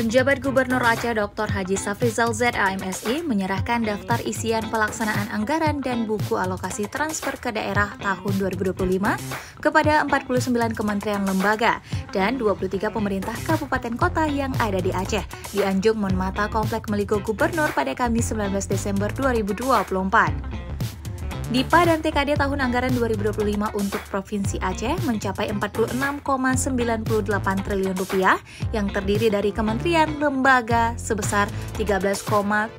Penjabat Gubernur Aceh Dr. Haji Safrizal ZAMSI menyerahkan daftar isian pelaksanaan anggaran dan buku alokasi transfer ke daerah tahun 2025 kepada 49 kementerian lembaga dan 23 pemerintah kabupaten kota yang ada di Aceh di Anjung Monmata Komplek Meligo Gubernur pada Kamis 19 Desember 2024. DIPA dan TKD tahun anggaran 2025 untuk Provinsi Aceh mencapai 46,98 triliun rupiah yang terdiri dari kementerian lembaga sebesar 13,78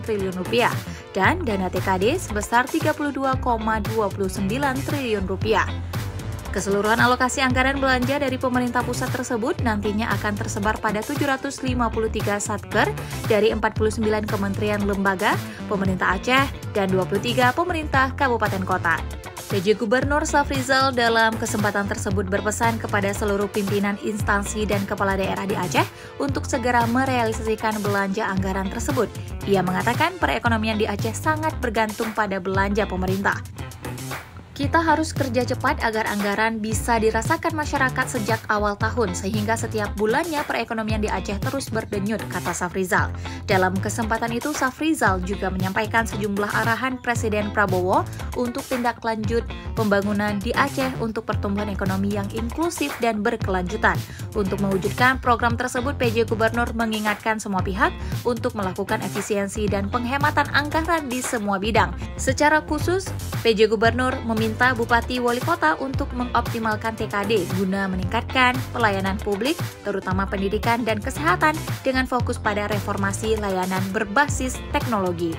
triliun rupiah dan dana TKD sebesar 32,29 triliun rupiah. Keseluruhan alokasi anggaran belanja dari pemerintah pusat tersebut nantinya akan tersebar pada 753 satker dari 49 kementerian lembaga, pemerintah Aceh, dan 23 pemerintah kabupaten kota. PJ Gubernur Safrizal dalam kesempatan tersebut berpesan kepada seluruh pimpinan instansi dan kepala daerah di Aceh untuk segera merealisasikan belanja anggaran tersebut. Ia mengatakan perekonomian di Aceh sangat bergantung pada belanja pemerintah. Kita harus kerja cepat agar anggaran bisa dirasakan masyarakat sejak awal tahun, sehingga setiap bulannya perekonomian di Aceh terus berdenyut, kata Safrizal. Dalam kesempatan itu, Safrizal juga menyampaikan sejumlah arahan Presiden Prabowo untuk tindak lanjut pembangunan di Aceh untuk pertumbuhan ekonomi yang inklusif dan berkelanjutan. Untuk mewujudkan program tersebut, PJ Gubernur mengingatkan semua pihak untuk melakukan efisiensi dan penghematan anggaran di semua bidang. Secara khusus, PJ Gubernur meminta Bupati Wali Kota untuk mengoptimalkan TKD guna meningkatkan pelayanan publik, terutama pendidikan dan kesehatan dengan fokus pada reformasi layanan berbasis teknologi.